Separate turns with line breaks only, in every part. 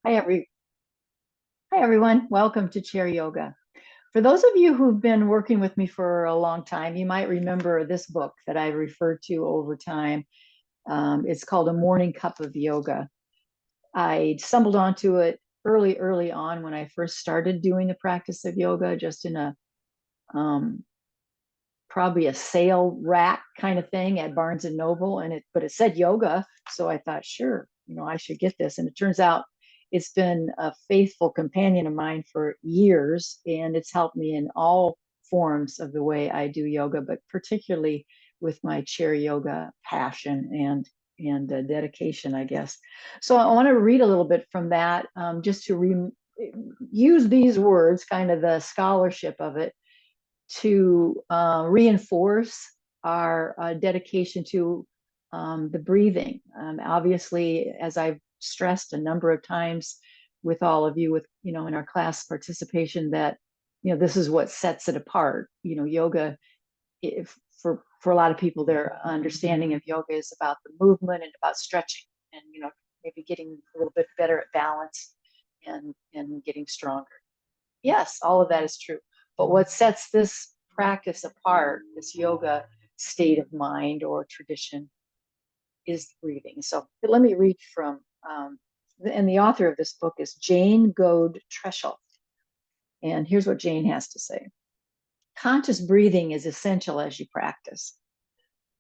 Hi, Hi everyone. Welcome to Chair Yoga. For those of you who've been working with me for a long time, you might remember this book that I referred to over time. It's called A Morning Cup of Yoga. I stumbled onto it early on when I first started doing the practice of yoga, just in a um, probably a sale rack kind of thing at Barnes and Noble, but it said yoga, so I thought, sure, I should get this. And it turns out it's been a faithful companion of mine for years, and it's helped me in all forms of the way I do yoga, but particularly with my chair yoga passion and dedication, I guess. So I want to read a little bit from that, just to use these words, kind of the scholarship of it, to reinforce our dedication to the breathing. Obviously, as I've stressed a number of times with all of you, in our class participation, that this is what sets it apart. Yoga, if for a lot of people, their understanding of yoga is about the movement and about stretching, and maybe getting a little bit better at balance and getting stronger. Yes, all of that is true. But what sets this practice apart, this yoga state of mind or tradition, is breathing. So let me read from, and the author of this book is Jane Goad Treschel. And here's what Jane has to say. Conscious breathing is essential as you practice.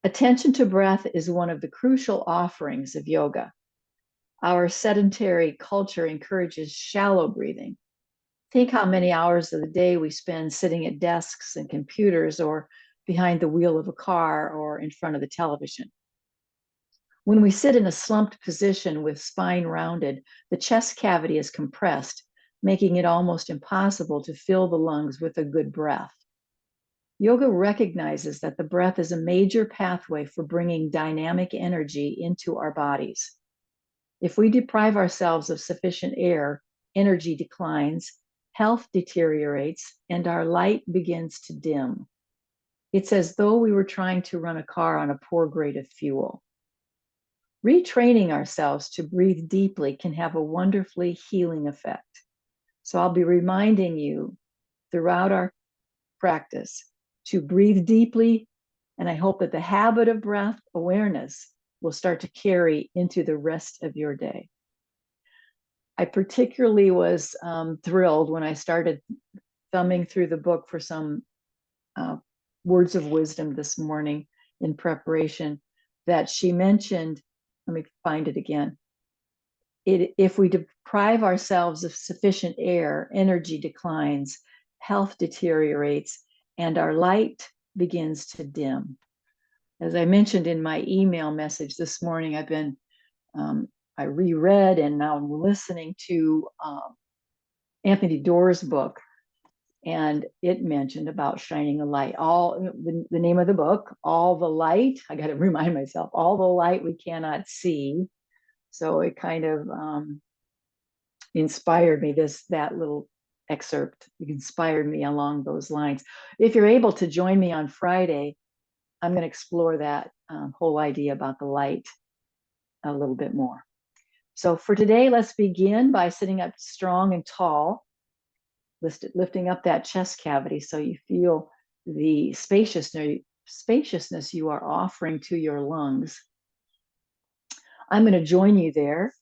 Attention to breath is one of the crucial offerings of yoga. Our sedentary culture encourages shallow breathing. Think how many hours of the day we spend sitting at desks and computers, or behind the wheel of a car, or in front of the television. When we sit in a slumped position with spine rounded, the chest cavity is compressed, making it almost impossible to fill the lungs with a good breath. Yoga recognizes that the breath is a major pathway for bringing dynamic energy into our bodies. If we deprive ourselves of sufficient air, energy declines, health deteriorates, and our light begins to dim. It's as though we were trying to run a car on a poor grade of fuel. Retraining ourselves to breathe deeply can have a wonderfully healing effect. So I'll be reminding you throughout our practice to breathe deeply, and I hope that the habit of breath awareness will start to carry into the rest of your day. I particularly was thrilled when I started thumbing through the book for some words of wisdom this morning in preparation, that she mentioned, let me find it again. If we deprive ourselves of sufficient air, energy declines, health deteriorates, and our light begins to dim. As I mentioned in my email message this morning, I reread and now I'm listening to Anthony Doerr's book, and it mentioned about shining a light. The name of the book, All the Light. I got to remind myself, all the light we cannot see. So it kind of inspired me. That little excerpt inspired me along those lines. If you're able to join me on Friday, I'm going to explore that whole idea about the light a little bit more. So for today, let's begin by sitting up strong and tall, lifting up that chest cavity so you feel the spaciousness you are offering to your lungs. I'm going to join you there.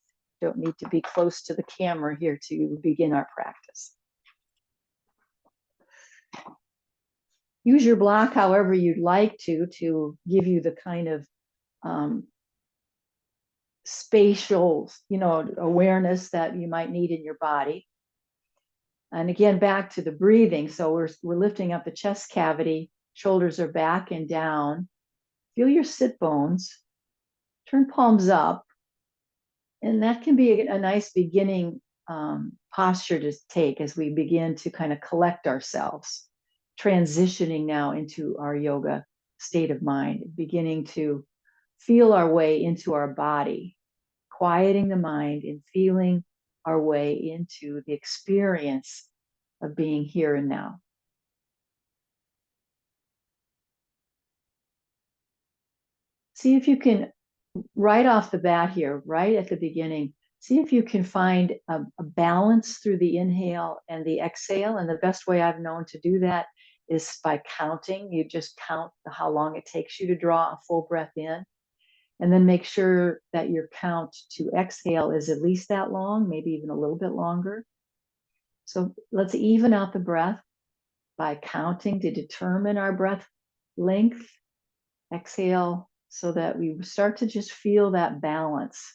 Don't need to be close to the camera here to begin our practice. Use your block however you'd like to give you the kind of spatial, awareness that you might need in your body. And again, back to the breathing. So we're lifting up the chest cavity, shoulders are back and down. Feel your sit bones, turn palms up. And that can be a nice beginning posture to take as we begin to kind of collect ourselves, transitioning now into our yoga state of mind, beginning to feel our way into our body, quieting the mind and feeling our way into the experience of being here and now. See if you can, right off the bat here, right at the beginning, See if you can find a balance through the inhale and the exhale. And the best way I've known to do that is by counting. You just count how long it takes you to draw a full breath in, and then make sure that your count to exhale is at least that long, maybe even a little bit longer. So let's even out the breath by counting to determine our breath length. Exhale so that we start to just feel that balance.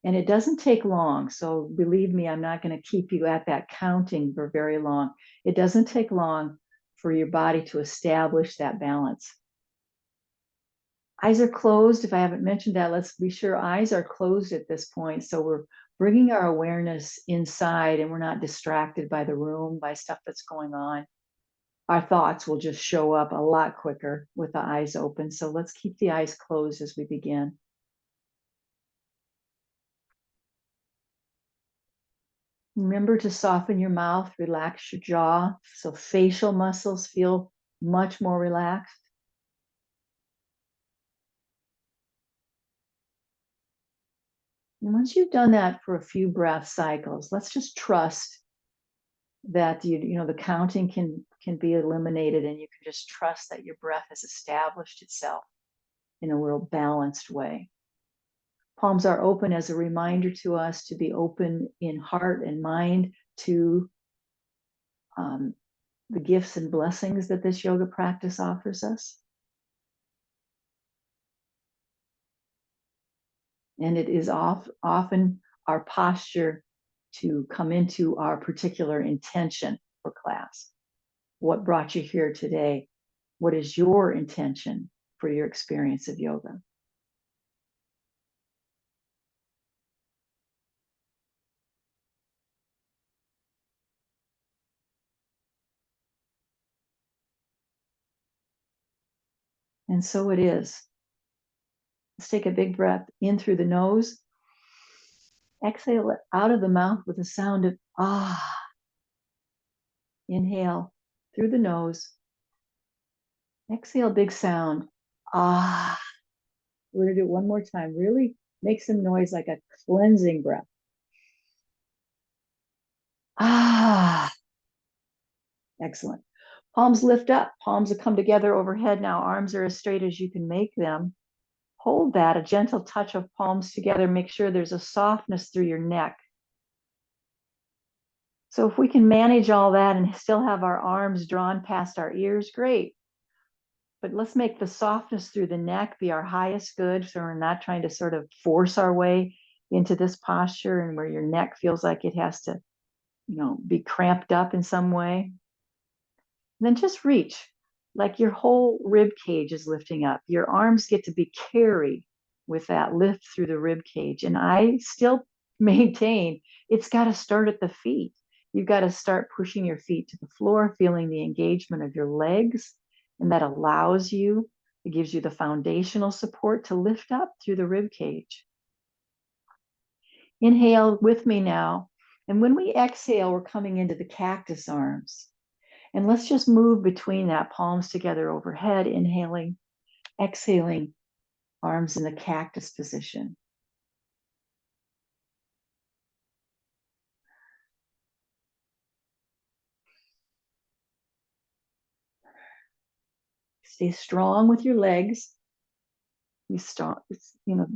And it doesn't take long. So believe me, I'm not going to keep you at that counting for very long. It doesn't take long for your body to establish that balance. Eyes are closed. If I haven't mentioned that, let's be sure eyes are closed at this point. So we're bringing our awareness inside and we're not distracted by the room, by stuff that's going on. Our thoughts will just show up a lot quicker with the eyes open. So let's keep the eyes closed as we begin. Remember to soften your mouth, relax your jaw, so facial muscles feel much more relaxed. And once you've done that for a few breath cycles, let's just trust that the counting can be eliminated, and you can just trust that your breath has established itself in a real balanced way. Palms are open as a reminder to us to be open in heart and mind to the gifts and blessings that this yoga practice offers us. And it is often our posture to come into our particular intention for class. What brought you here today? What is your intention for your experience of yoga? And so it is. Let's take a big breath in through the nose. Exhale it out of the mouth with a sound of ah. Inhale through the nose. Exhale, big sound. Ah. We're going to do it one more time. Really make some noise like a cleansing breath. Ah. Excellent. Palms lift up. Palms will come together overhead. Now arms are as straight as you can make them. Hold that, a gentle touch of palms together. Make sure there's a softness through your neck. So if we can manage all that and still have our arms drawn past our ears, great. But let's make the softness through the neck be our highest good, so we're not trying to sort of force our way into this posture and where your neck feels like it has to, be cramped up in some way. And then just reach, like your whole rib cage is lifting up. Your arms get to be carried with that lift through the rib cage. And I still maintain it's got to start at the feet. You've got to start pushing your feet to the floor, feeling the engagement of your legs. And that allows you, it gives you the foundational support to lift up through the rib cage. Inhale with me now. And when we exhale, we're coming into the cactus arms. And let's just move between that, palms together overhead, inhaling, exhaling, arms in the cactus position. Stay strong with your legs. You start,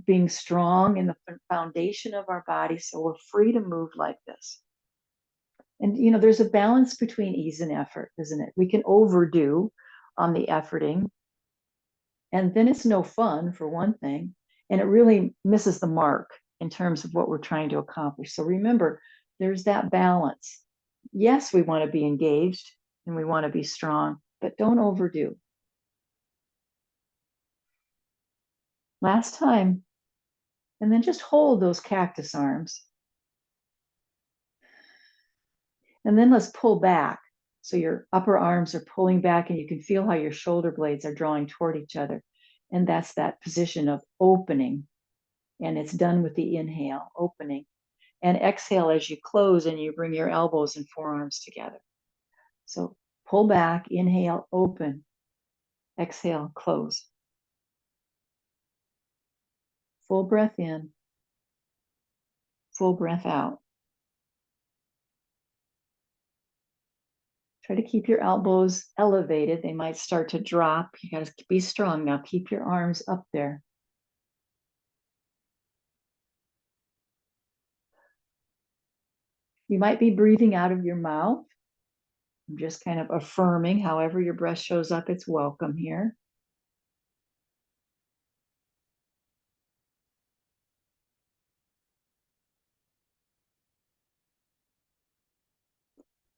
being strong in the foundation of our body, so we're free to move like this. And there's a balance between ease and effort, isn't it? We can overdo on the efforting, and then it's no fun, for one thing, and it really misses the mark in terms of what we're trying to accomplish. So remember, there's that balance. Yes, we want to be engaged and we want to be strong, but don't overdo. Last time. And then just hold those cactus arms. And then let's pull back. So your upper arms are pulling back and you can feel how your shoulder blades are drawing toward each other. And that's that position of opening. And it's done with the inhale, opening. And exhale as you close and you bring your elbows and forearms together. So pull back, inhale, open, exhale, close. Full breath in, full breath out. Try to keep your elbows elevated. They might start to drop. You got to be strong now. Keep your arms up there. You might be breathing out of your mouth. I'm just kind of affirming however your breath shows up, it's welcome here.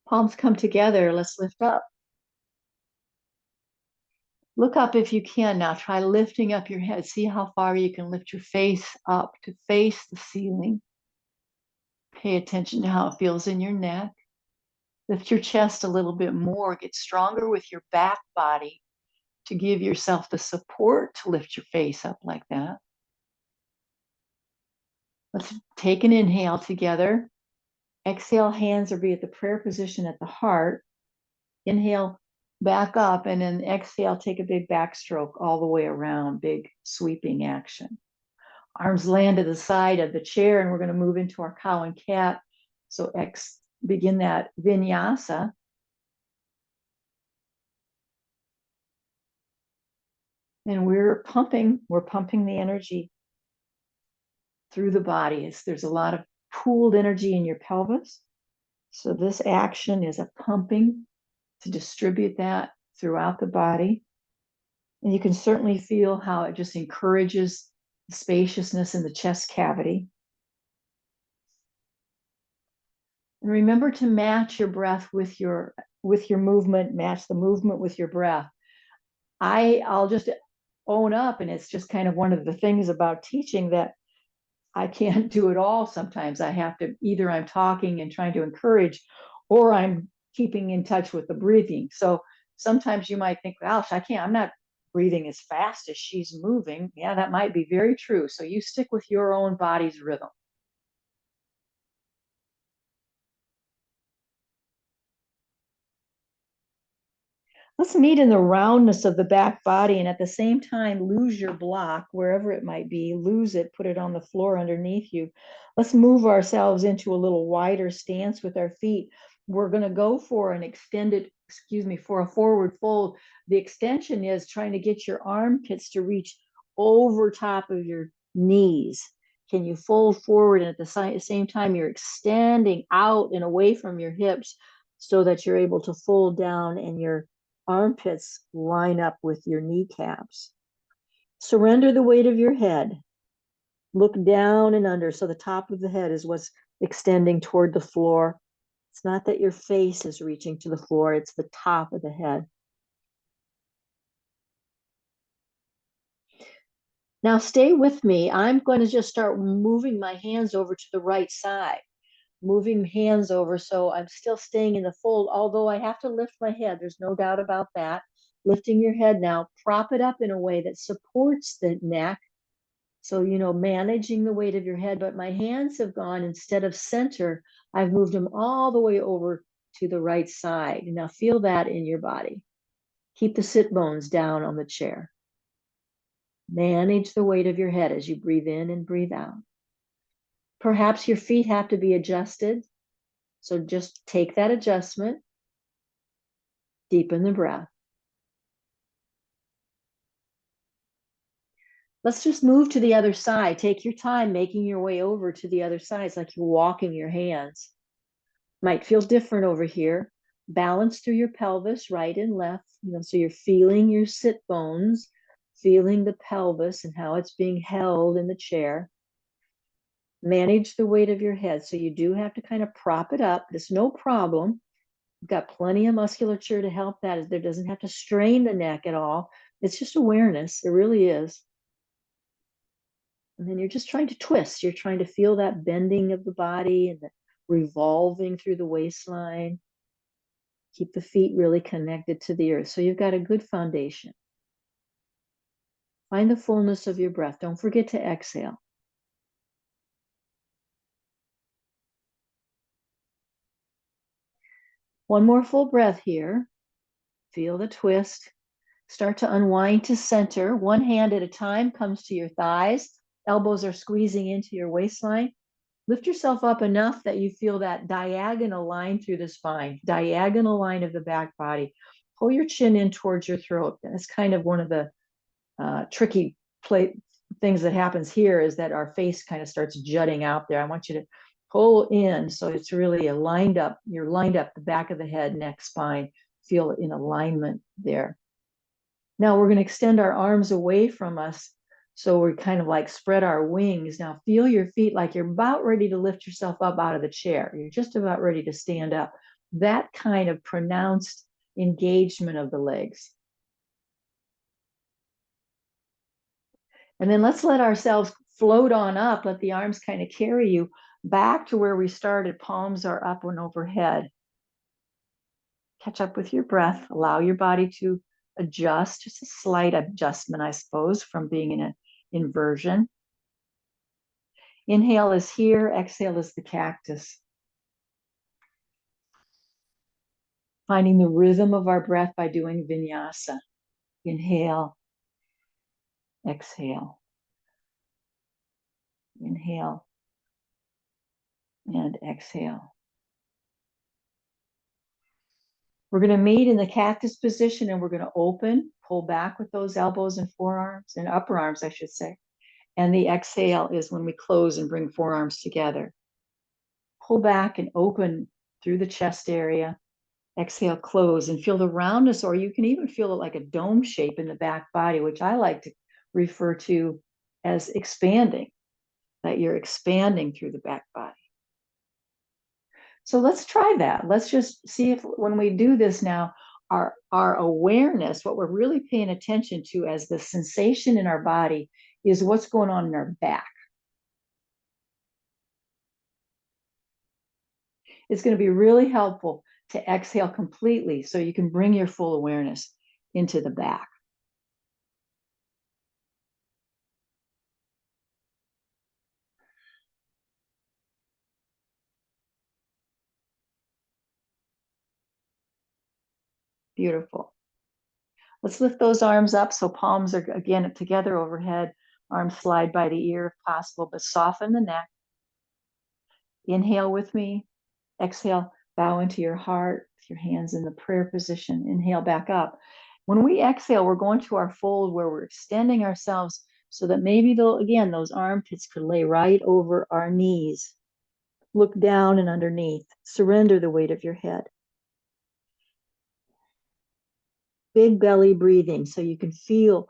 Palms come together. Let's lift up. Look up if you can now. Try lifting up your head. See how far you can lift your face up to face the ceiling. Pay attention to how it feels in your neck. Lift your chest a little bit more. Get stronger with your back body to give yourself the support to lift your face up like that. Let's take an inhale together. Exhale, hands will be at the prayer position at the heart. Inhale, back up, and then exhale, take a big backstroke all the way around, big sweeping action. Arms land to the side of the chair, and we're going to move into our cow and cat. So begin that vinyasa. And we're pumping the energy through the body. There's a lot of pooled energy in your pelvis. So this action is a pumping to distribute that throughout the body. And you can certainly feel how it just encourages the spaciousness in the chest cavity. And remember to match your breath with your movement, match the movement with your breath. I'll just own up, and it's just kind of one of the things about teaching that I can't do it all. Sometimes I have to, either I'm talking and trying to encourage, or I'm keeping in touch with the breathing. So sometimes you might think, gosh, I'm not breathing as fast as she's moving. Yeah, that might be very true. So you stick with your own body's rhythm. Let's meet in the roundness of the back body, and at the same time, lose your block wherever it might be. Lose it, put it on the floor underneath you. Let's move ourselves into a little wider stance with our feet. We're going to go for an for a forward fold. The extension is trying to get your armpits to reach over top of your knees. Can you fold forward, and at the same time, you're extending out and away from your hips so that you're able to fold down and your armpits line up with your kneecaps. Surrender the weight of your head. Look down and under. So the top of the head is what's extending toward the floor. It's not that your face is reaching to the floor, it's the top of the head. Now stay with me. I'm going to just start moving my hands over to the right side. Moving hands over, so I'm still staying in the fold, although I have to lift my head. There's no doubt about that. Lifting your head now, prop it up in a way that supports the neck. So, managing the weight of your head, but my hands have gone, instead of center, I've moved them all the way over to the right side. Now feel that in your body. Keep the sit bones down on the chair. Manage the weight of your head as you breathe in and breathe out. Perhaps your feet have to be adjusted. So just take that adjustment, deepen the breath. Let's just move to the other side. Take your time making your way over to the other side. It's like you're walking your hands. Might feel different over here. Balance through your pelvis, right and left. So you're feeling your sit bones, feeling the pelvis and how it's being held in the chair. Manage the weight of your head. So you do have to kind of prop it up. It's no problem. You've got plenty of musculature to help that. There doesn't have to strain the neck at all. It's just awareness. It really is. And then you're just trying to twist. You're trying to feel that bending of the body and the revolving through the waistline. Keep the feet really connected to the earth. So you've got a good foundation. Find the fullness of your breath. Don't forget to exhale. One more full breath here. Feel the twist. Start to unwind to center. One hand at a time comes to your thighs. elbows are squeezing into your waistline. Lift yourself up enough that you feel that diagonal line through the spine, diagonal line of the back body. Pull your chin in towards your throat. That's kind of one of the tricky things that happens here, is that our face kind of starts jutting out there. I want you to pull in so it's really lined up. You're lined up, the back of the head, neck, spine. Feel in alignment there. Now we're going to extend our arms away from us. So we kind of like spread our wings. Now feel your feet like you're about ready to lift yourself up out of the chair. You're just about ready to stand up. That kind of pronounced engagement of the legs. And then let's let ourselves float on up. Let the arms kind of carry you back to where we started. Palms are up and overhead. Catch up with your breath. Allow your body to adjust, just a slight adjustment, I suppose, from being in an inversion. Inhale is here, exhale is the cactus. Finding the rhythm of our breath by doing vinyasa. Inhale, exhale. Inhale and exhale. We're going to meet in the cactus position, and we're going to open, pull back with those elbows and forearms, and upper arms, I should say. And the exhale is when we close and bring forearms together. Pull back and open through the chest area. Exhale, close, and feel the roundness, or you can even feel it like a dome shape in the back body, which I like to refer to as expanding, that you're expanding through the back body. So let's try that. Let's just see if when we do this now, our awareness, what we're really paying attention to as the sensation in our body, is what's going on in our back. It's going to be really helpful to exhale completely so you can bring your full awareness into the back. Beautiful. Let's lift those arms up so palms are again together overhead. Arms slide by the ear if possible, but soften the neck. Inhale with me. Exhale, bow into your heart with your hands in the prayer position. Inhale back up. When we exhale, we're going to our fold where we're extending ourselves so that maybe again, those armpits could lay right over our knees. Look down and underneath. Surrender the weight of your head. Big belly breathing so you can feel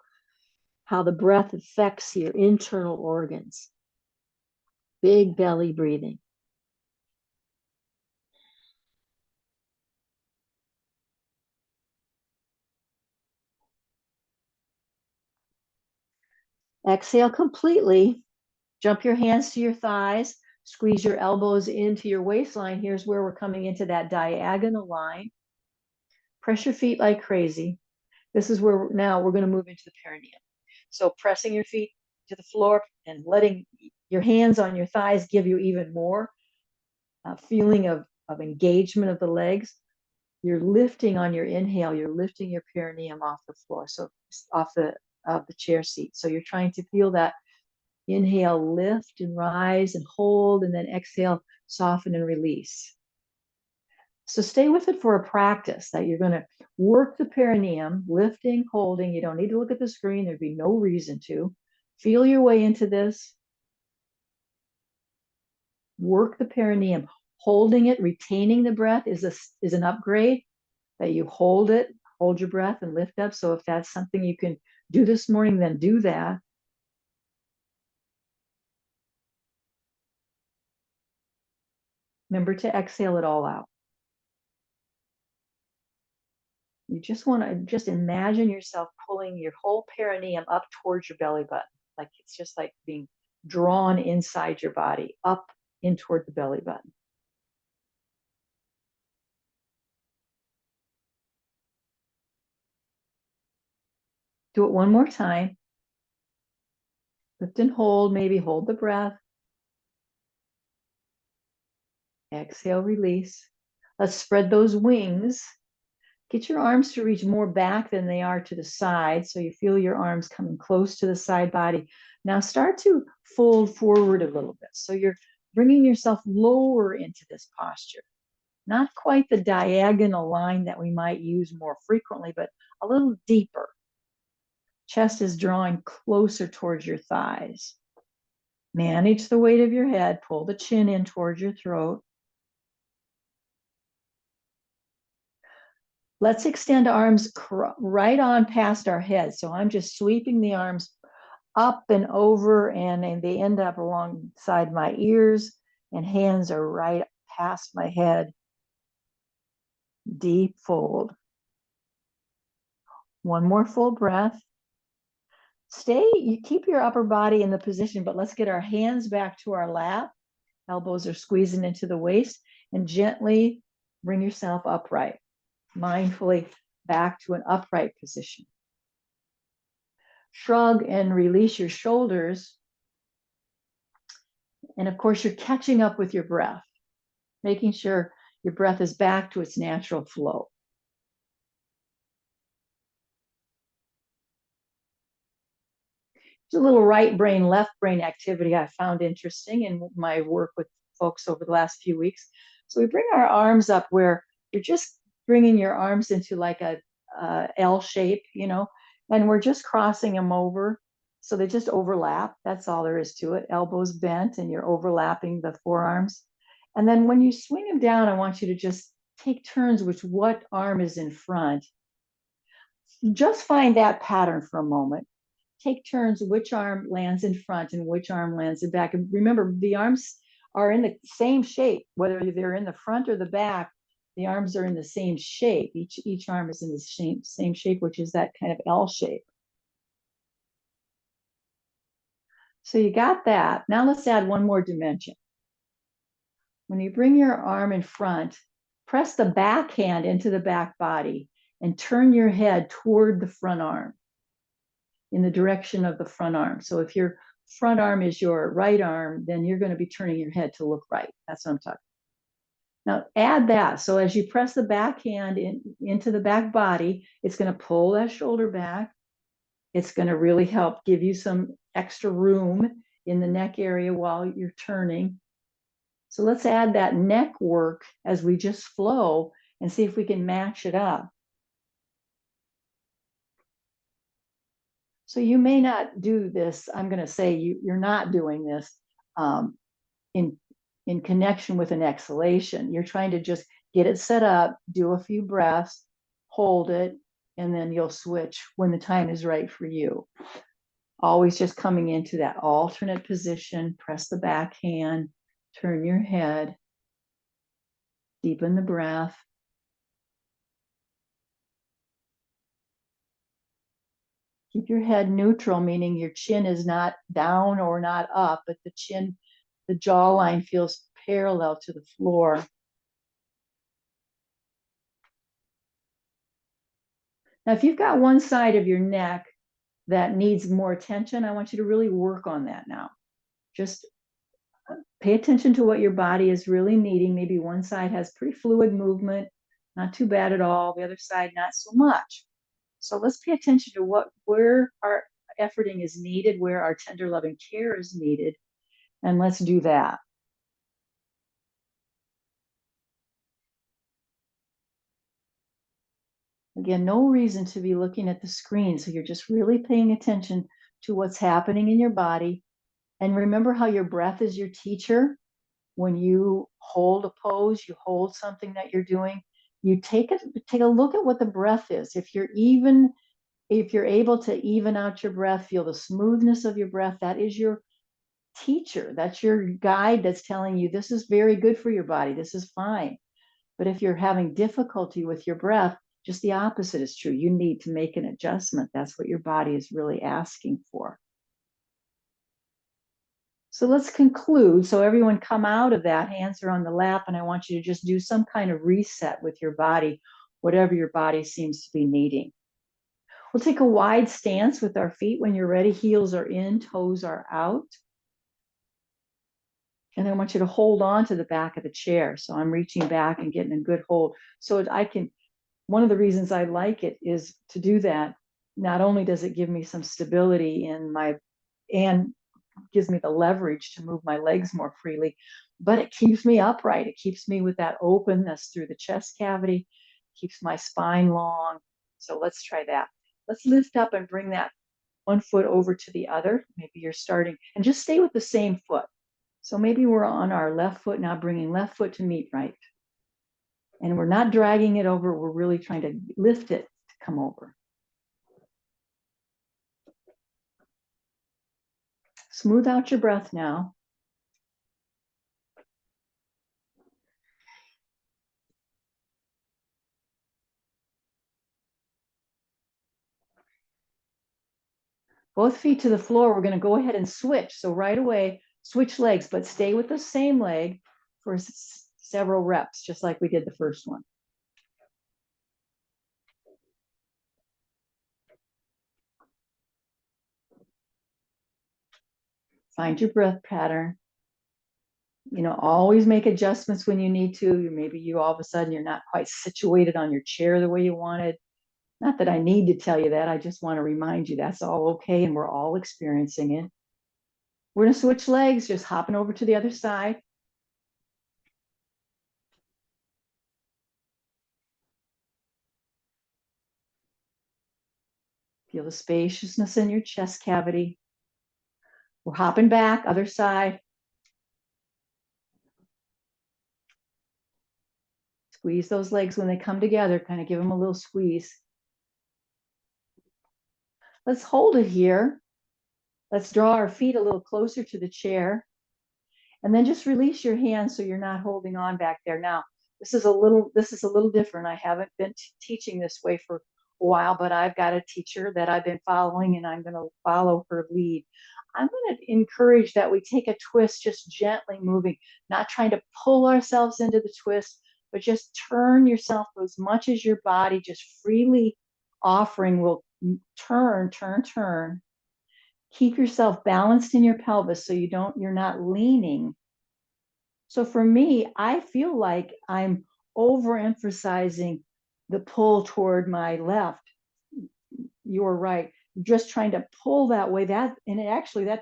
how the breath affects your internal organs. Big belly breathing. Exhale completely. Jump your hands to your thighs. Squeeze your elbows into your waistline. Here's where we're coming into that diagonal line. Press your feet like crazy. This is where now we're going to move into the perineum. So pressing your feet to the floor and letting your hands on your thighs give you even more feeling of engagement of the legs. You're lifting on your inhale, you're lifting your perineum off the floor, so off the chair seat. So you're trying to feel that inhale, lift and rise and hold, and then exhale, soften and release. So stay with it for a practice that you're going to work the perineum, lifting, holding. You don't need to look at the screen. There'd be no reason to. Feel your way into this. Work the perineum. Holding it, retaining the breath is an upgrade, that you hold it, hold your breath and lift up. So if that's something you can do this morning, then do that. Remember to exhale it all out. You just want to just imagine yourself pulling your whole perineum up towards your belly button. Like it's just like being drawn inside your body, up in toward the belly button. Do it one more time. Lift and hold, maybe hold the breath. Exhale, release. Let's spread those wings. Get your arms to reach more back than they are to the side. So you feel your arms coming close to the side body. Now start to fold forward a little bit. So you're bringing yourself lower into this posture. Not quite the diagonal line that we might use more frequently, but a little deeper. Chest is drawing closer towards your thighs. Manage the weight of your head. Pull the chin in towards your throat. Let's extend arms right on past our head. So I'm just sweeping the arms up and over, and they end up alongside my ears, and hands are right past my head. Deep fold. One more full breath. You keep your upper body in the position, but let's get our hands back to our lap. Elbows are squeezing into the waist, and gently bring yourself upright. Mindfully back to an upright position. Shrug and release your shoulders. And of course, you're catching up with your breath, making sure your breath is back to its natural flow. It's a little right brain, left brain activity I found interesting in my work with folks over the last few weeks. So we bring our arms up where you're just bringing your arms into like a L shape, and we're just crossing them over. So they just overlap. That's all there is to it. Elbows bent, and you're overlapping the forearms. And then when you swing them down, I want you to just take turns with what arm is in front. Just find that pattern for a moment. Take turns which arm lands in front and which arm lands in back. And remember, the arms are in the same shape, whether they're in the front or the back. The arms are in the same shape. Each arm is in the same shape, which is that kind of L shape. So you got that. Now let's add one more dimension. When you bring your arm in front, press the back hand into the back body and turn your head toward the front arm, in the direction of the front arm. So if your front arm is your right arm, then you're going to be turning your head to look right. That's what I'm talking about. Now add that. So as you press the back hand into the back body, it's going to pull that shoulder back. It's going to really help give you some extra room in the neck area while you're turning. So let's add that neck work as we just flow and see if we can match it up. So you may not do this. I'm going to say you're not doing this in connection with an exhalation. You're trying to just get it set up, do a few breaths, hold it, and then you'll switch when the time is right for you. Always just coming into that alternate position, press the back hand, turn your head, deepen the breath. Keep your head neutral, meaning your chin is not down or not up, but the jawline feels parallel to the floor. Now, if you've got one side of your neck that needs more attention, I want you to really work on that now. Just pay attention to what your body is really needing. Maybe one side has pretty fluid movement, not too bad at all. The other side, not so much. So let's pay attention to where our efforting is needed, where our tender loving care is needed, and let's do that. Again, no reason to be looking at the screen. So you're just really paying attention to what's happening in your body. And remember how your breath is your teacher. When you hold a pose, you hold something that you're doing, you take a look at what the breath is. If you're able to even out your breath, feel the smoothness of your breath, that is your teacher. That's your guide that's telling you this is very good for your body. This is fine. But if you're having difficulty with your breath, just the opposite is true. You need to make an adjustment. That's what your body is really asking for. So let's conclude. So everyone come out of that, hands are on the lap, and I want you to just do some kind of reset with your body, whatever your body seems to be needing. We'll take a wide stance with our feet when you're ready. Heels are in, toes are out. And I want you to hold on to the back of the chair. So I'm reaching back and getting a good hold. So one of the reasons I like it is to do that. Not only does it give me some stability in my and gives me the leverage to move my legs more freely, but it keeps me upright. It keeps me with that openness through the chest cavity, keeps my spine long. So let's try that. Let's lift up and bring that one foot over to the other. Maybe you're starting, and just stay with the same foot. So maybe we're on our left foot now, bringing left foot to meet right. And we're not dragging it over. We're really trying to lift it to come over. Smooth out your breath now. Both feet to the floor. We're going to go ahead and switch. So right away, switch legs, but stay with the same leg for several reps, just like we did the first one. Find your breath pattern. You know, always make adjustments when you need to. Maybe you all of a sudden you're not quite situated on your chair the way you wanted. Not that I need to tell you that. I just want to remind you that's all okay, and we're all experiencing it. We're going to switch legs, just hopping over to the other side. Feel the spaciousness in your chest cavity. We're hopping back, other side. Squeeze those legs when they come together, kind of give them a little squeeze. Let's hold it here. Let's draw our feet a little closer to the chair. And then just release your hands so you're not holding on back there. Now, this is a little different. I haven't been teaching this way for a while, but I've got a teacher that I've been following, and I'm going to follow her lead. I'm going to encourage that we take a twist, just gently moving, not trying to pull ourselves into the twist, but just turn yourself as much as your body just freely offering will turn. Keep yourself balanced in your pelvis so you're not leaning. So for me, I feel like I'm overemphasizing the pull toward my left. You're right. Just trying to pull that way, that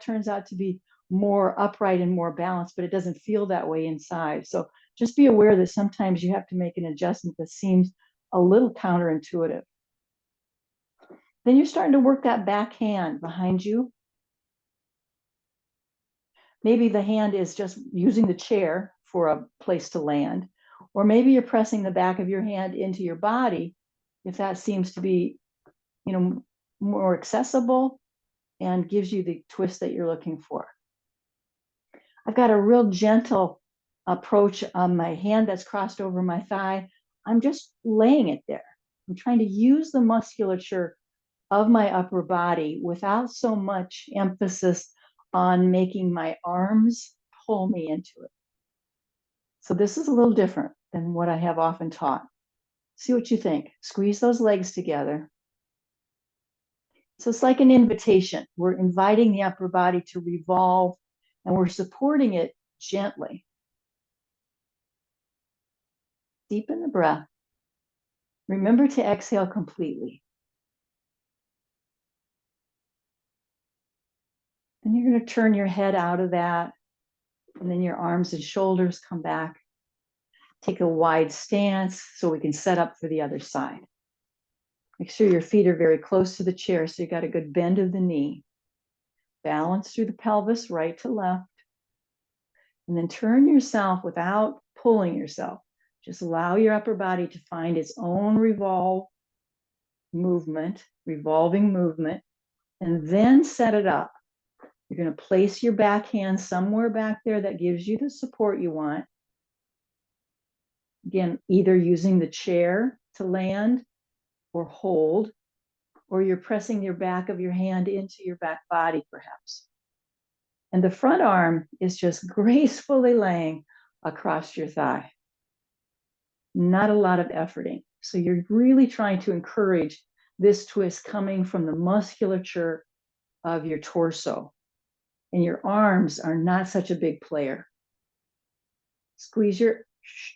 turns out to be more upright and more balanced, but it doesn't feel that way inside. So just be aware that sometimes you have to make an adjustment that seems a little counterintuitive. Then you're starting to work that back hand behind you. Maybe the hand is just using the chair for a place to land, or maybe you're pressing the back of your hand into your body if that seems to be, more accessible and gives you the twist that you're looking for. I've got a real gentle approach on my hand that's crossed over my thigh. I'm just laying it there. I'm trying to use the musculature of my upper body without so much emphasis on making my arms pull me into it. So this is a little different than what I have often taught. See what you think. Squeeze those legs together. So it's like an invitation. We're inviting the upper body to revolve, and we're supporting it gently. Deepen the breath. Remember to exhale completely. Then you're going to turn your head out of that, and then your arms and shoulders come back. Take a wide stance so we can set up for the other side. Make sure your feet are very close to the chair so you got a good bend of the knee. Balance through the pelvis, right to left. And then turn yourself without pulling yourself. Just allow your upper body to find its own revolving movement, and then set it up. You're going to place your back hand somewhere back there that gives you the support you want. Again, either using the chair to land or hold, or you're pressing your back of your hand into your back body, perhaps. And the front arm is just gracefully laying across your thigh. Not a lot of efforting. So you're really trying to encourage this twist coming from the musculature of your torso. And your arms are not such a big player. Squeeze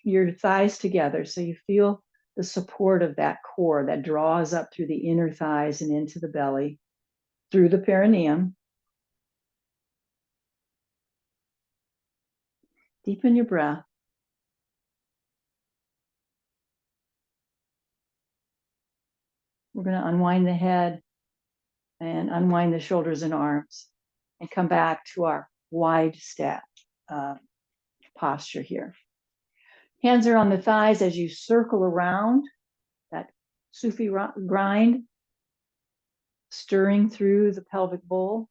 your thighs together so you feel the support of that core that draws up through the inner thighs and into the belly, through the perineum. Deepen your breath. We're going to unwind the head and unwind the shoulders and arms and come back to our wide step posture here. Hands are on the thighs as you circle around that Sufi grind, stirring through the pelvic bowl.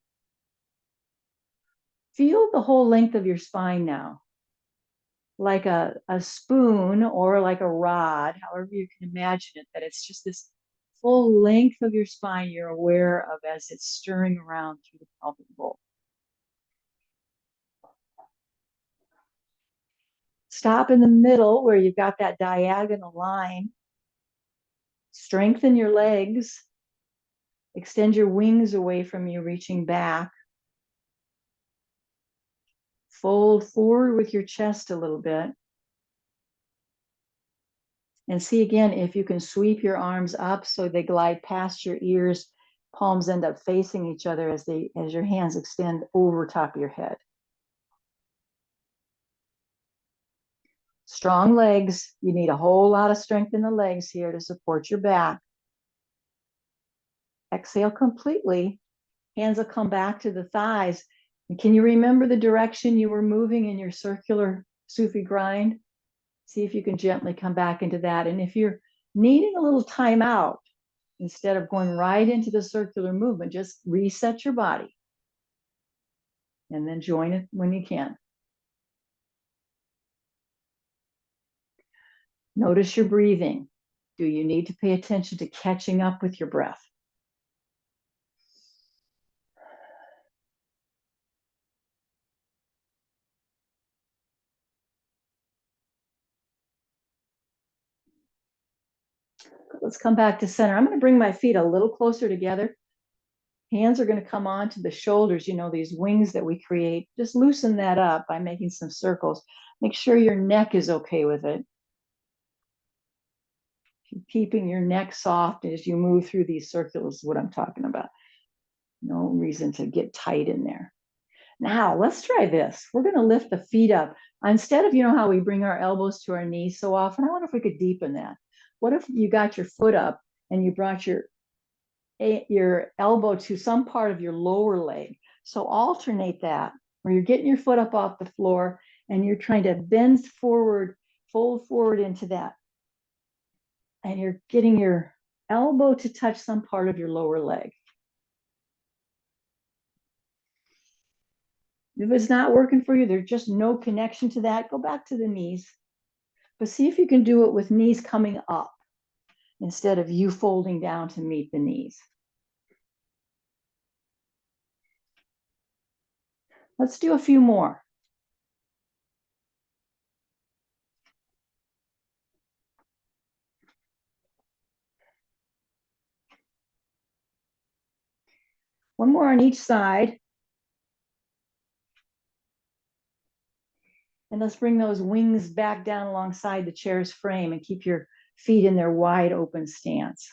Feel the whole length of your spine now, like a spoon or like a rod, however you can imagine it, that it's just this full length of your spine you're aware of as it's stirring around through the pelvic bowl. Stop in the middle where you've got that diagonal line. Strengthen your legs. Extend your wings away from you, reaching back. Fold forward with your chest a little bit. And see again if you can sweep your arms up so they glide past your ears. Palms end up facing each other as your hands extend over top of your head. Strong legs. You need a whole lot of strength in the legs here to support your back. Exhale completely. Hands will come back to the thighs. And can you remember the direction you were moving in your circular Sufi grind? See if you can gently come back into that. And if you're needing a little time out, instead of going right into the circular movement, just reset your body and then join it when you can. Notice your breathing. Do you need to pay attention to catching up with your breath? Let's come back to center. I'm going to bring my feet a little closer together. Hands are going to come onto the shoulders, you know, these wings that we create. Just loosen that up by making some circles. Make sure your neck is okay with it. Keeping your neck soft as you move through these circles is what I'm talking about. No reason to get tight in there. Now, let's try this. We're going to lift the feet up. Instead of, you know, how we bring our elbows to our knees so often, I wonder if we could deepen that. What if you got your foot up and you brought your elbow to some part of your lower leg? So alternate that, where you're getting your foot up off the floor and you're trying to bend forward, fold forward into that. And you're getting your elbow to touch some part of your lower leg. If it's not working for you, there's just no connection to that, go back to the knees. But see if you can do it with knees coming up instead of you folding down to meet the knees. Let's do a few more. One more on each side. And let's bring those wings back down alongside the chair's frame and keep your feet in their wide open stance.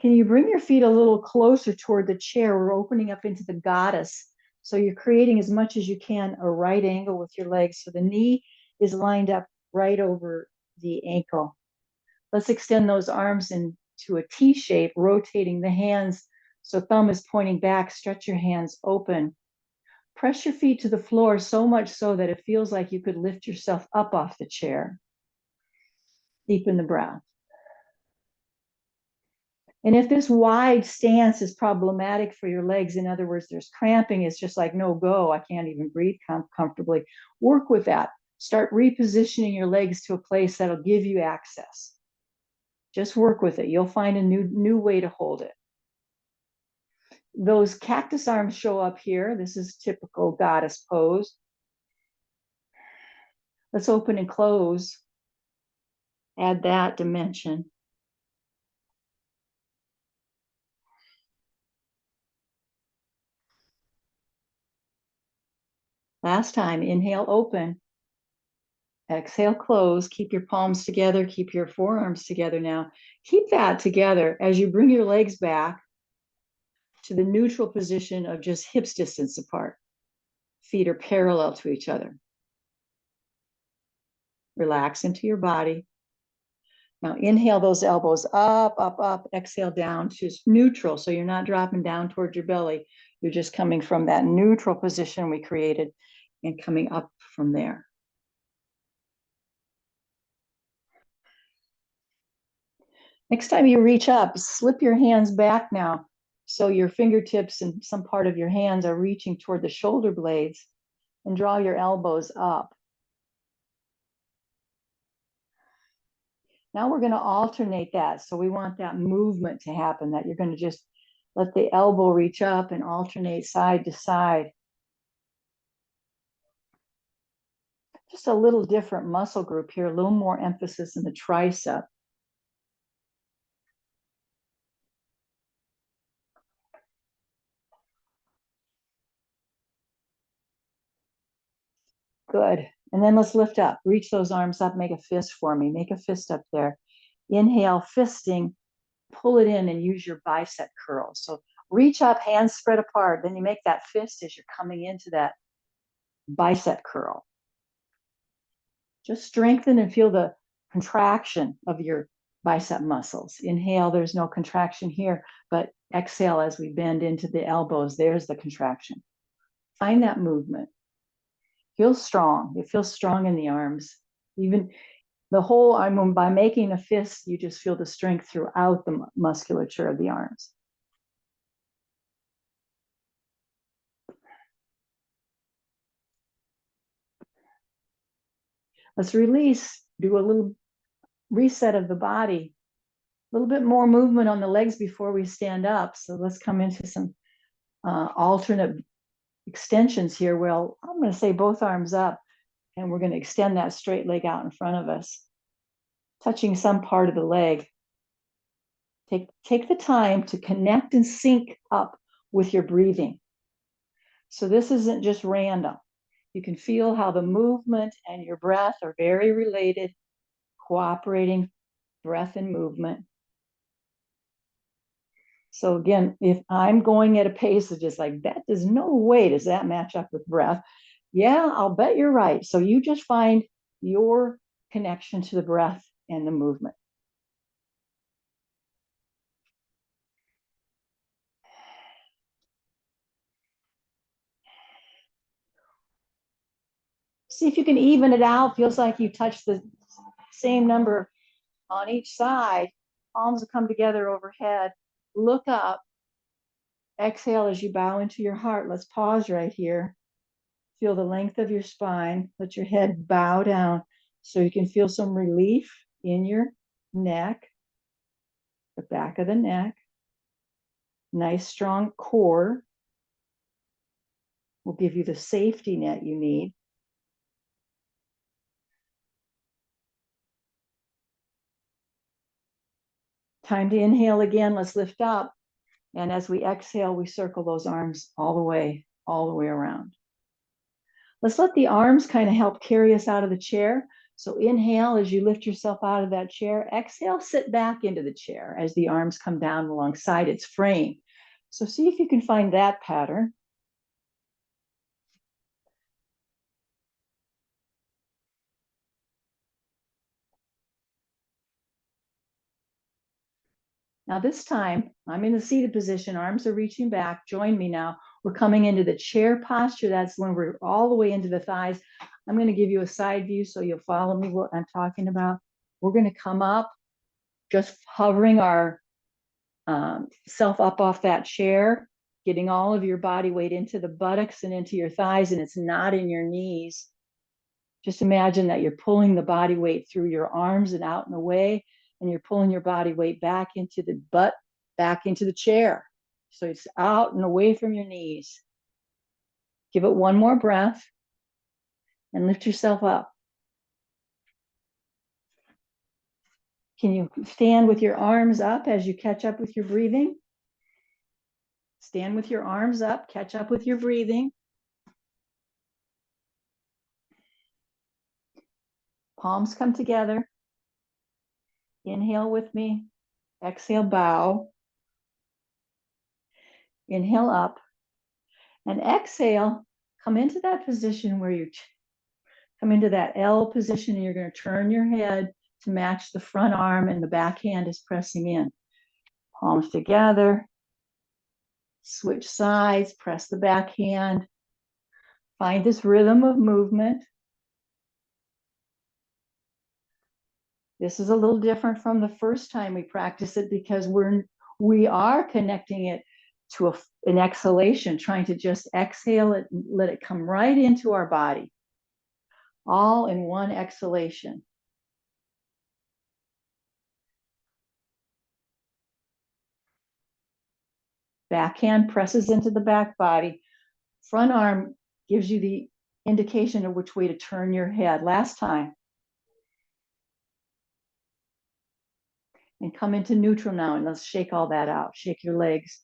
Can you bring your feet a little closer toward the chair? We're opening up into the goddess. So you're creating as much as you can a right angle with your legs. So the knee is lined up right over the ankle. Let's extend those arms into a T shape, rotating the hands. So thumb is pointing back. Stretch your hands open. Press your feet to the floor so much so that it feels like you could lift yourself up off the chair. Deepen the breath. And if this wide stance is problematic for your legs, in other words, there's cramping, it's just like, no go, I can't even breathe comfortably. Work with that. Start repositioning your legs to a place that'll give you access. Just work with it. You'll find a new way to hold it. Those cactus arms show up here. This is typical goddess pose. Let's open and close. Add that dimension. Last time, inhale, open. Exhale, close. Keep your palms together. Keep your forearms together now. Keep that together as you bring your legs back to the neutral position of just hips distance apart. Feet are parallel to each other. Relax into your body. Now inhale those elbows up, up, up. Exhale down to neutral. So you're not dropping down towards your belly. You're just coming from that neutral position we created and coming up from there. Next time you reach up, slip your hands back now. So your fingertips and some part of your hands are reaching toward the shoulder blades, and draw your elbows up. Now we're going to alternate that. So we want that movement to happen, that you're going to just let the elbow reach up and alternate side to side. Just a little different muscle group here, a little more emphasis in the tricep. Good. And then let's lift up. Reach those arms up. Make a fist for me. Make a fist up there. Inhale, fisting. Pull it in and use your bicep curl. So reach up, hands spread apart. Then you make that fist as you're coming into that bicep curl. Just strengthen and feel the contraction of your bicep muscles. Inhale, there's no contraction here, but exhale as we bend into the elbows, there's the contraction. Find that movement. Feel strong. It feels strong in the arms. Even the whole, I mean, by making a fist, you just feel the strength throughout the musculature of the arms. Let's release, do a little reset of the body, a little bit more movement on the legs before we stand up. So let's come into some alternate extensions here. Well, I'm going to say both arms up, and we're going to extend that straight leg out in front of us, touching some part of the leg. Take the time to connect and sync up with your breathing. So this isn't just random. You can feel how the movement and your breath are very related, cooperating breath and movement. So again, if I'm going at a pace of just like that, there's no way does that match up with breath. Yeah, I'll bet you're right. So you just find your connection to the breath and the movement. See if you can even it out. Feels like you touch the same number on each side. Palms will come together overhead. Look up. Exhale as you bow into your heart. Let's pause right here. Feel the length of your spine. Let your head bow down so you can feel some relief in your neck, the back of the neck. Nice strong core will give you the safety net you need. Time to inhale again. Let's lift up. And as we exhale, we circle those arms all the way around. Let's let the arms kind of help carry us out of the chair. So inhale as you lift yourself out of that chair. Exhale, sit back into the chair as the arms come down alongside its frame. So see if you can find that pattern. Now this time, I'm in the seated position, arms are reaching back. Join me now. We're coming into the chair posture. That's when we're all the way into the thighs. I'm going to give you a side view so you'll follow me what I'm talking about. We're going to come up, just hovering our self up off that chair, getting all of your body weight into the buttocks and into your thighs, and it's not in your knees. Just imagine that you're pulling the body weight through your arms and out and away, and you're pulling your body weight back into the butt, back into the chair. So it's out and away from your knees. Give it one more breath and lift yourself up. Can you stand with your arms up as you catch up with your breathing? Stand with your arms up, catch up with your breathing. Palms come together. Inhale with me. Exhale, bow. Inhale up. And exhale, come into that position where you're Come into that L position, and you're going to turn your head to match the front arm, and the back hand is pressing in. Palms together. Switch sides, press the back hand. Find this rhythm of movement. This is a little different from the first time we practice it because we are connecting it to an exhalation, trying to just exhale it and let it come right into our body, all in one exhalation. Back hand presses into the back body. Front arm gives you the indication of which way to turn your head. Last time. And come into neutral now, and let's shake all that out. Shake your legs.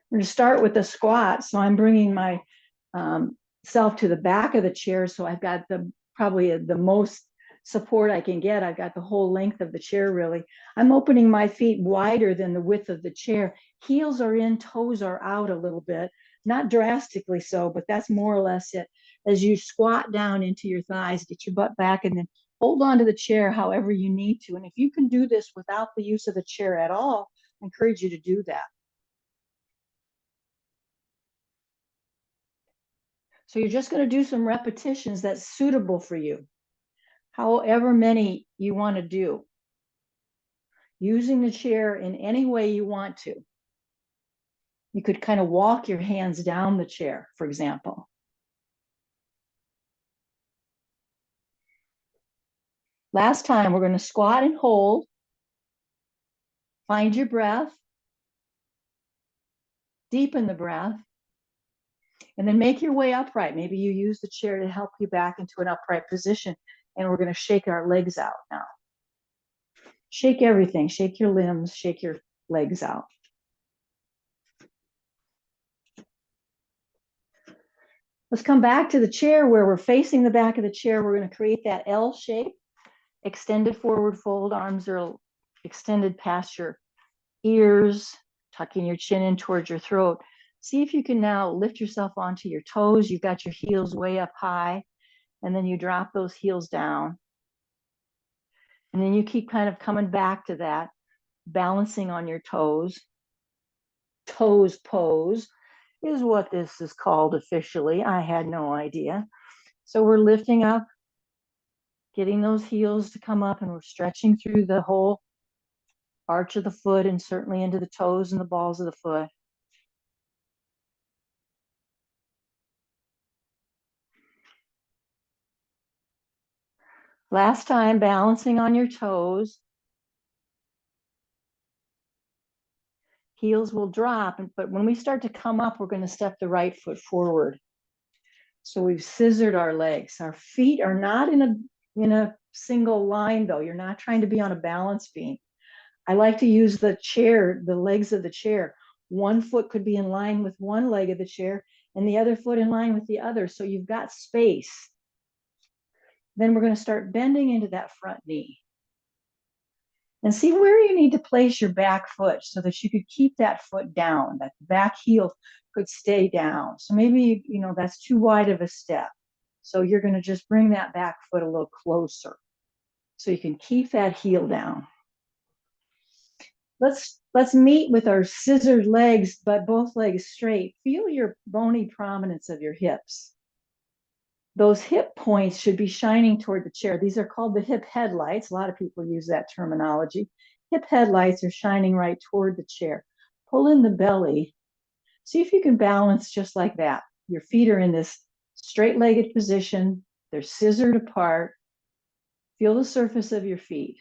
We're going to start with the squat. So I'm bringing my self to the back of the chair. So I've got probably the most support I can get. I've got the whole length of the chair, really. I'm opening my feet wider than the width of the chair. Heels are in, toes are out a little bit. Not drastically so, but that's more or less it. As you squat down into your thighs, get your butt back, and then hold on to the chair however you need to. And if you can do this without the use of the chair at all, I encourage you to do that. So you're just going to do some repetitions that's suitable for you, however many you want to do, using the chair in any way you want to. You could kind of walk your hands down the chair, for example. Last time, we're going to squat and hold. Find your breath. Deepen the breath. And then make your way upright. Maybe you use the chair to help you back into an upright position. And we're going to shake our legs out now. Shake everything. Shake your limbs. Shake your legs out. Let's come back to the chair where we're facing the back of the chair. We're going to create that L shape. Extended forward fold. Arms are extended past your ears, tucking your chin in towards your throat. See if you can now lift yourself onto your toes. You've got your heels way up high, and then you drop those heels down. And then you keep kind of coming back to that, balancing on your toes. Toes pose is what this is called officially. I had no idea. So we're lifting up, getting those heels to come up, and we're stretching through the whole arch of the foot and certainly into the toes and the balls of the foot. Last time, balancing on your toes. Heels will drop, but when we start to come up, we're going to step the right foot forward. So we've scissored our legs. Our feet are not in a single line, though. You're not trying to be on a balance beam. I like to use the chair, the legs of the chair. One foot could be in line with one leg of the chair and the other foot in line with the other. So you've got space. Then we're going to start bending into that front knee. And see where you need to place your back foot so that you could keep that foot down, that back heel could stay down. So maybe, that's too wide of a step. So you're going to just bring that back foot a little closer so you can keep that heel down. Let's meet with our scissored legs, but both legs straight. Feel your bony prominence of your hips. Those hip points should be shining toward the chair. These are called the hip headlights. A lot of people use that terminology. Hip headlights are shining right toward the chair. Pull in the belly. See if you can balance just like that. Your feet are in this straight-legged position. They're scissored apart. Feel the surface of your feet.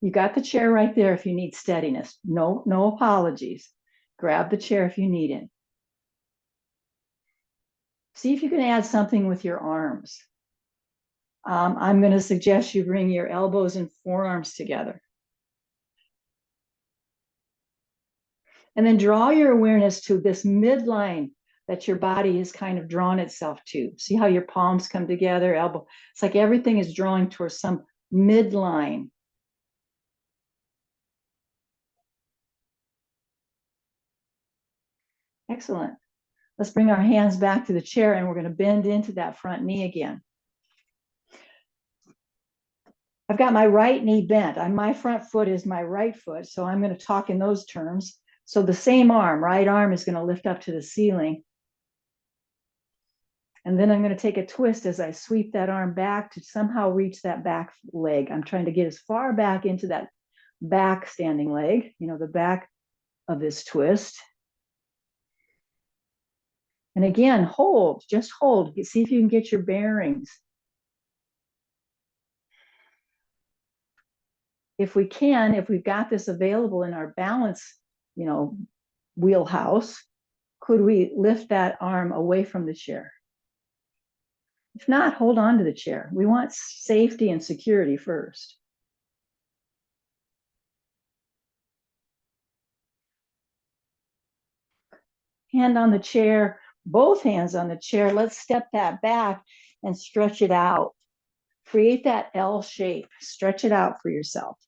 You got the chair right there if you need steadiness. No apologies. Grab the chair if you need it. See if you can add something with your arms. I'm going to suggest you bring your elbows and forearms together. And then draw your awareness to this midline that your body has kind of drawn itself to. See how your palms come together, elbow. It's like everything is drawing towards some midline. Excellent. Let's bring our hands back to the chair and we're going to bend into that front knee again. I've got my right knee bent. My front foot is my right foot, so I'm going to talk in those terms. So the same arm, right arm, is going to lift up to the ceiling. And then I'm going to take a twist as I sweep that arm back to somehow reach that back leg. I'm trying to get as far back into that back standing leg, the back of this twist. And again, hold, just hold. See if you can get your bearings. If we can, if we've got this available in our balance, wheelhouse, could we lift that arm away from the chair? If not, hold on to the chair. We want safety and security first. Hand on the chair, both hands on the chair. Let's step that back and stretch it out. Create that L shape. Stretch it out for yourself.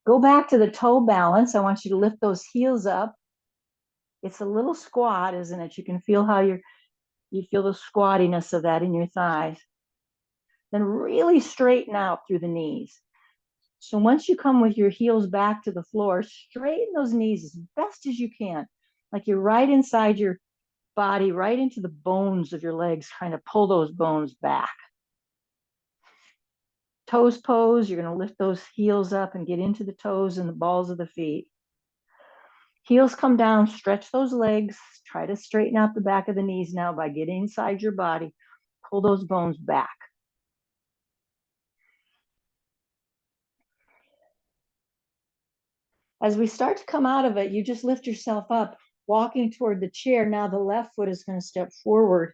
Go back to the toe balance. I want you to lift those heels up. It's a little squat, isn't it? You can feel how you feel the squattiness of that in your thighs. Then really straighten out through the knees. So once you come with your heels back to the floor, straighten those knees as best as you can. Like you're right inside your body, right into the bones of your legs, trying to pull those bones back. Toes pose, you're going to lift those heels up and get into the toes and the balls of the feet. Heels come down, stretch those legs, try to straighten out the back of the knees now by getting inside your body. Pull those bones back. As we start to come out of it, you just lift yourself up, walking toward the chair. Now the left foot is going to step forward.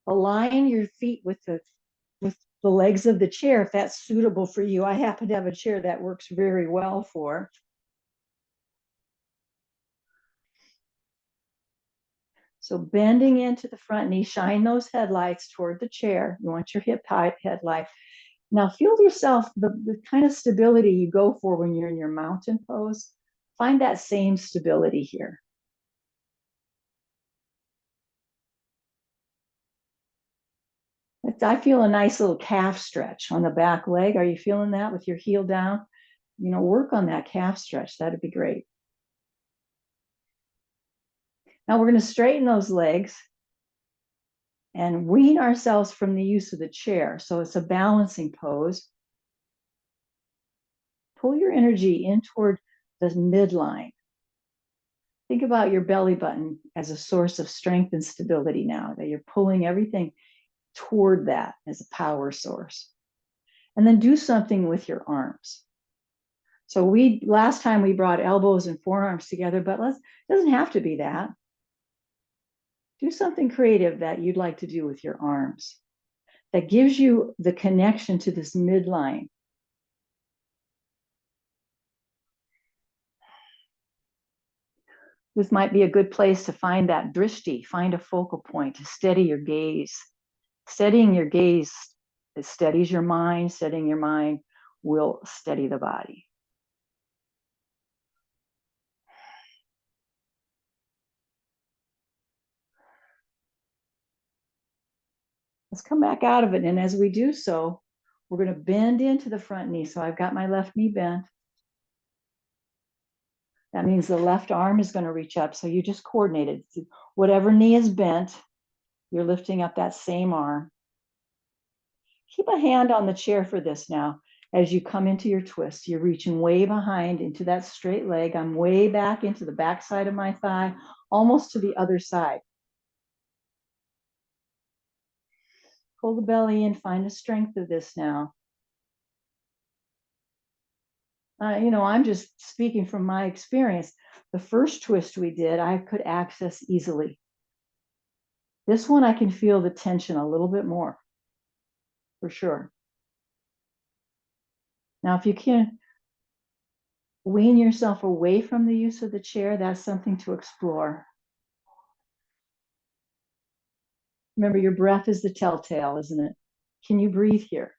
Align your feet with the legs of the chair if that's suitable for you. I happen to have a chair that works very well for. So bending into the front knee, shine those headlights toward the chair. You want your hip height headlight. Now feel yourself, the kind of stability you go for when you're in your mountain pose. Find that same stability here. I feel a nice little calf stretch on the back leg. Are you feeling that with your heel down? Work on that calf stretch. That'd be great. Now we're going to straighten those legs and wean ourselves from the use of the chair. So it's a balancing pose. Pull your energy in toward the midline. Think about your belly button as a source of strength and stability now, that you're pulling everything toward that as a power source. And then do something with your arms. So last time we brought elbows and forearms together, but it doesn't have to be that. Do something creative that you'd like to do with your arms that gives you the connection to this midline. This might be a good place to find that drishti, find a focal point to steady your gaze. Steadying your gaze, it steadies your mind. Steadying your mind will steady the body. Let's come back out of it. And as we do so, we're going to bend into the front knee. So I've got my left knee bent. That means the left arm is going to reach up. So you just coordinate it. Whatever knee is bent, you're lifting up that same arm. Keep a hand on the chair for this now. As you come into your twist, you're reaching way behind into that straight leg. I'm way back into the back side of my thigh, almost to the other side. Pull the belly in, find the strength of this now. I'm just speaking from my experience. The first twist we did, I could access easily. This one, I can feel the tension a little bit more, for sure. Now, if you can wean yourself away from the use of the chair, that's something to explore. Remember, your breath is the telltale, isn't it? Can you breathe here?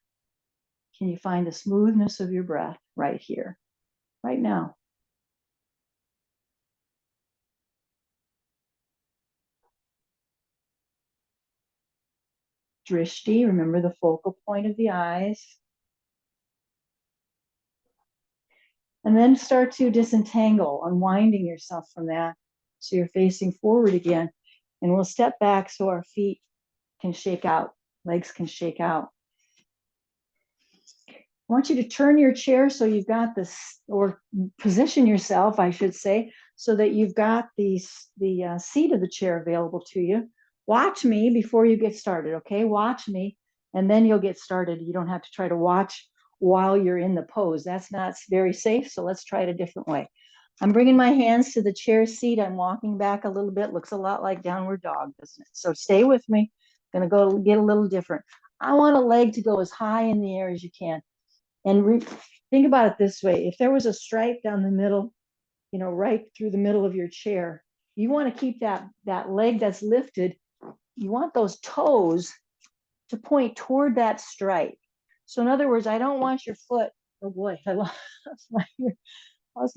Can you find the smoothness of your breath right here, right now? Drishti, remember the focal point of the eyes. And then start to disentangle, unwinding yourself from that. So you're facing forward again. And we'll step back so our feet can shake out, legs can shake out. I want you to turn your chair so you've got this, or position yourself, I should say, so that you've got the seat of the chair available to you. Watch me before you get started, okay? Watch me, and then you'll get started. You don't have to try to watch while you're in the pose. That's not very safe, so let's try it a different way. I'm bringing my hands to the chair seat. I'm walking back a little bit. Looks a lot like downward dog, doesn't it? So stay with me. I'm going to go get a little different. I want a leg to go as high in the air as you can. And think about it this way. If there was a stripe down the middle, right through the middle of your chair, you want to keep that leg that's lifted. You want those toes to point toward that stripe. So in other words, I don't want your foot. Oh boy, I lost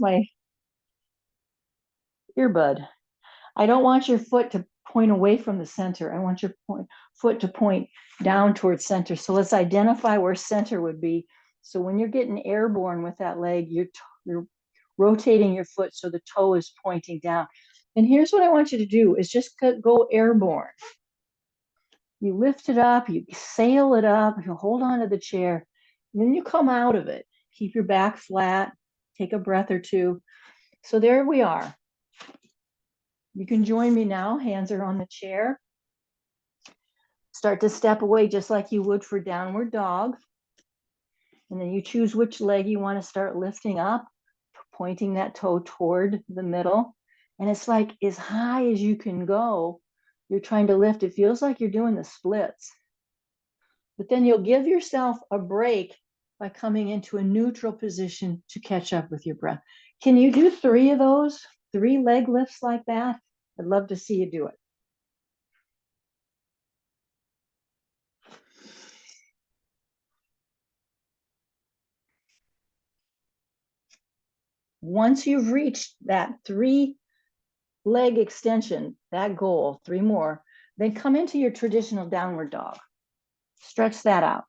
my earbud. I don't want your foot to point away from the center. I want your foot to point down towards center. So let's identify where center would be. So when you're getting airborne with that leg, you're rotating your foot so the toe is pointing down. And here's what I want you to do is just go airborne. You lift it up, you sail it up, you hold on to the chair, and then you come out of it. Keep your back flat, take a breath or two. So there we are. You can join me now. Hands are on the chair. Start to step away just like you would for downward dog. And then you choose which leg you want to start lifting up, pointing that toe toward the middle. And it's like as high as you can go, you're trying to lift. It feels like you're doing the splits. But then you'll give yourself a break by coming into a neutral position to catch up with your breath. Can you do 3 of those? 3 leg lifts like that? I'd love to see you do it. Once you've reached that 3 leg extension, that goal, 3 more, then come into your traditional downward dog. Stretch that out.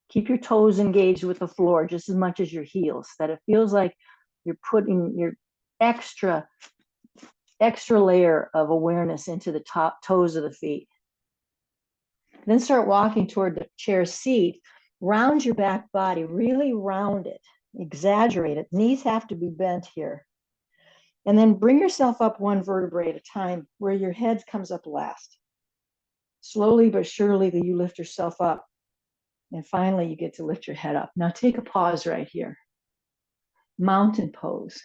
Keep your toes engaged with the floor just as much as your heels, that it feels like you're putting your extra layer of awareness into the top toes of the feet. Then start walking toward the chair seat. Round your back body, really round it, exaggerate it. Knees have to be bent here. And then bring yourself up 1 vertebrae at a time where your head comes up last. Slowly but surely you lift yourself up. And finally, you get to lift your head up. Now take a pause right here. Mountain pose.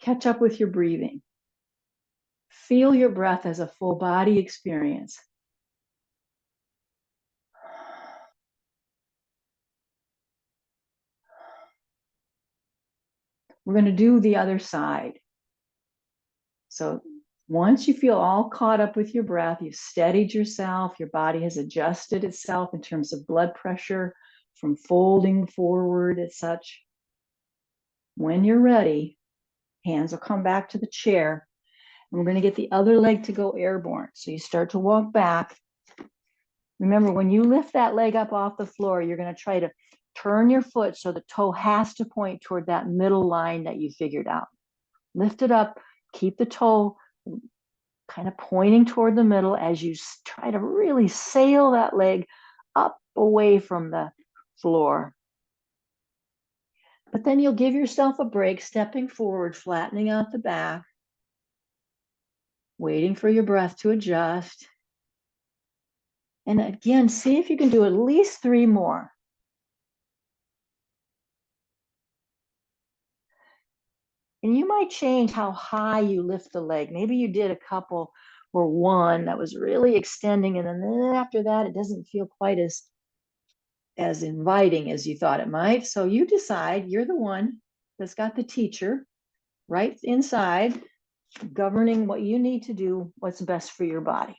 Catch up with your breathing. Feel your breath as a full body experience. We're going to do the other side. So once you feel all caught up with your breath, you've steadied yourself, your body has adjusted itself in terms of blood pressure from folding forward and such. When you're ready, hands will come back to the chair, and we're going to get the other leg to go airborne. So you start to walk back. Remember, when you lift that leg up off the floor, you're going to try to turn your foot so the toe has to point toward that middle line that you figured out. Lift it up, keep the toe kind of pointing toward the middle as you try to really sail that leg up away from the floor. But then you'll give yourself a break, stepping forward, flattening out the back, waiting for your breath to adjust. And again, see if you can do at least 3 more. And you might change how high you lift the leg. Maybe you did a couple or 1 that was really extending, and then after that, it doesn't feel quite as inviting as you thought it might. So you decide, you're the one that's got the teacher right inside, governing what you need to do, what's best for your body.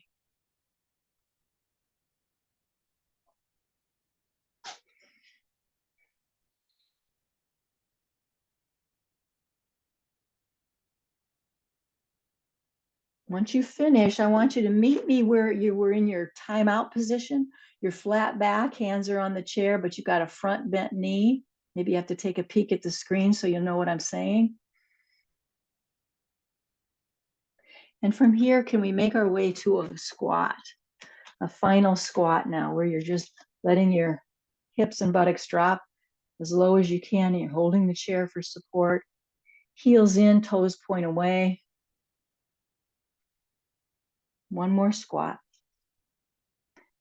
Once you finish, I want you to meet me where you were in your timeout position. You're flat back, hands are on the chair, but you got a front bent knee. Maybe you have to take a peek at the screen so you'll know what I'm saying. And from here, can we make our way to a squat, a final squat now, where you're just letting your hips and buttocks drop as low as you can, and you're holding the chair for support. Heels in, toes point away. One more squat.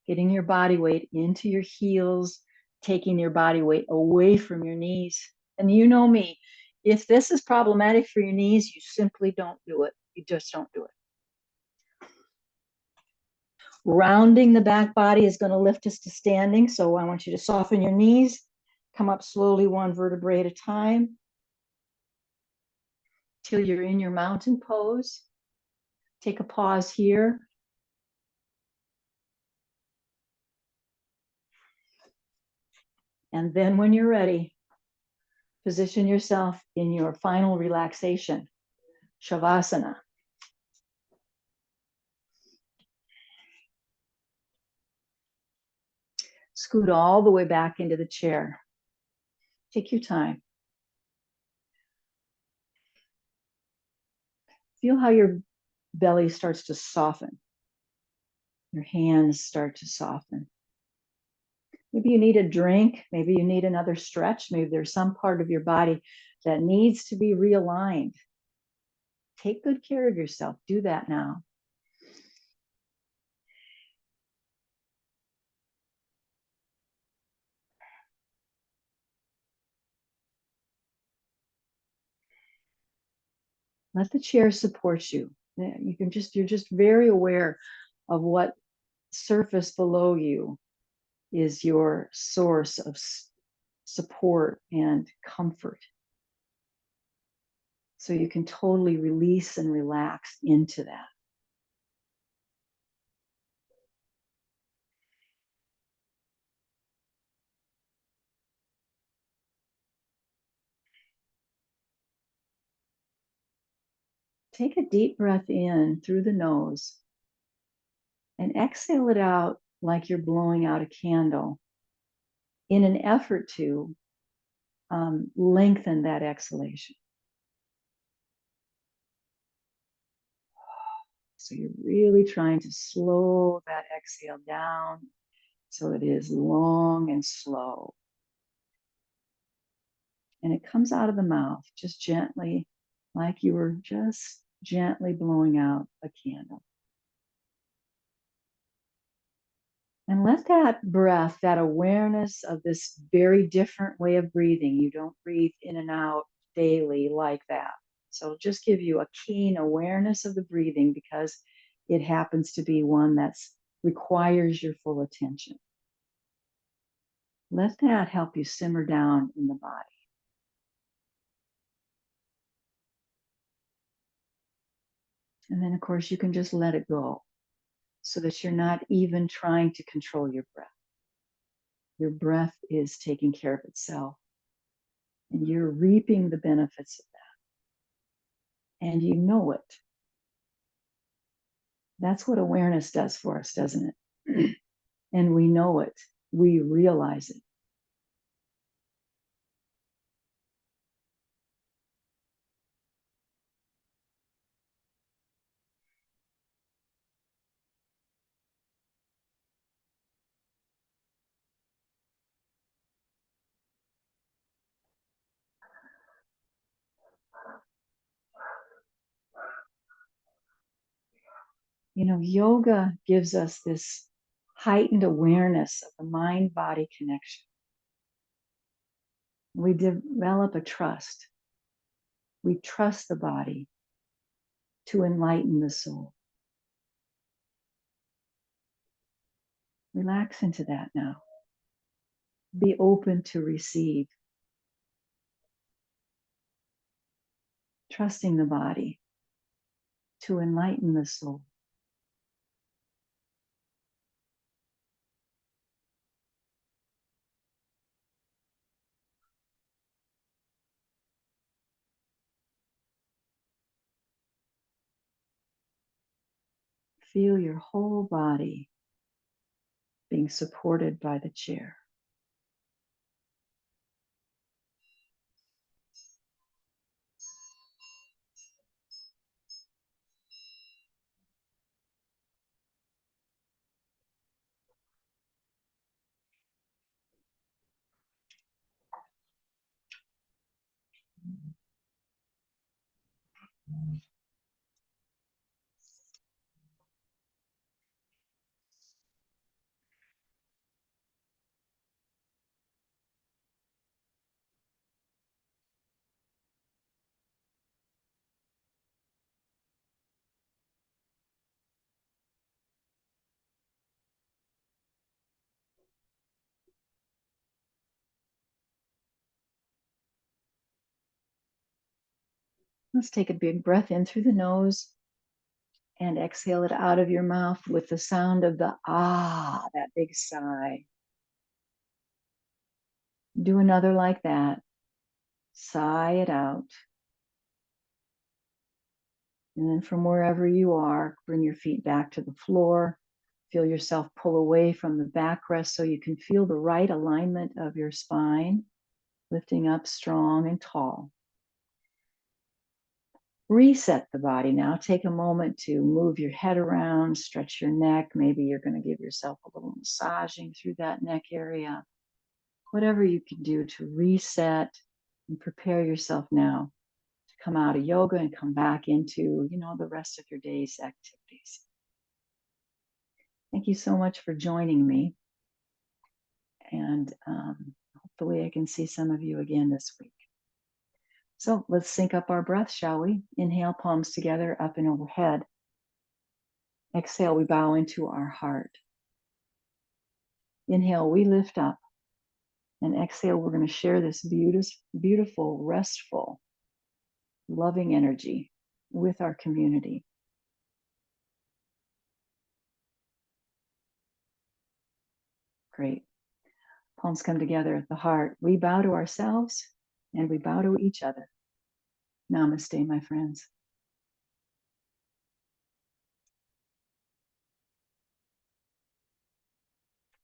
Getting your body weight into your heels, taking your body weight away from your knees. And you know me, if this is problematic for your knees, you simply don't do it. You just don't do it. Rounding the back body is going to lift us to standing. So I want you to soften your knees, come up slowly, one vertebrae at a time, till you're in your mountain pose. Take a pause here. And then when you're ready, position yourself in your final relaxation, Shavasana. Scoot all the way back into the chair. Take your time. Feel how your belly starts to soften. Your hands start to soften. Maybe you need a drink. Maybe you need another stretch. Maybe there's some part of your body that needs to be realigned. Take good care of yourself. Do that now. Let the chair support you. You're just very aware of what surface below you is your source of support and comfort. So you can totally release and relax into that. Take a deep breath in through the nose and exhale it out like you're blowing out a candle in an effort to lengthen that exhalation. So you're really trying to slow that exhale down so it is long and slow. And it comes out of the mouth just gently, like you were just gently blowing out a candle. And let that breath, that awareness of this very different way of breathing, you don't breathe in and out daily like that. So just give you a keen awareness of the breathing because it happens to be one that requires your full attention. Let that help you simmer down in the body. And then, of course, you can just let it go so that you're not even trying to control your breath. Your breath is taking care of itself, and you're reaping the benefits of that. And you know it. That's what awareness does for us, doesn't it? And we know it. We realize it. You know, yoga gives us this heightened awareness of the mind-body connection. We develop a trust. We trust the body to enlighten the soul. Relax into that now. Be open to receive. Trusting the body to enlighten the soul. feel your whole body being supported by the chair. Let's take a big breath in through the nose and exhale it out of your mouth with the sound of the ah, that big sigh. Do another like that. Sigh it out. And then from wherever you are, bring your feet back to the floor. Feel yourself pull away from the backrest so you can feel the right alignment of your spine, lifting up strong and tall. Reset the body now. Take a moment to move your head around, stretch your neck. Maybe you're going to give yourself a little massaging through that neck area. Whatever you can do to reset and prepare yourself now to come out of yoga and come back into, the rest of your day's activities. Thank you so much for joining me. And hopefully I can see some of you again this week. So let's sync up our breath, shall we? Inhale, palms together, up and overhead. Exhale, we bow into our heart. Inhale, we lift up. And exhale, we're going to share this beautiful, restful, loving energy with our community. Great. Palms come together at the heart. We bow to ourselves and we bow to each other. Namaste, my friends.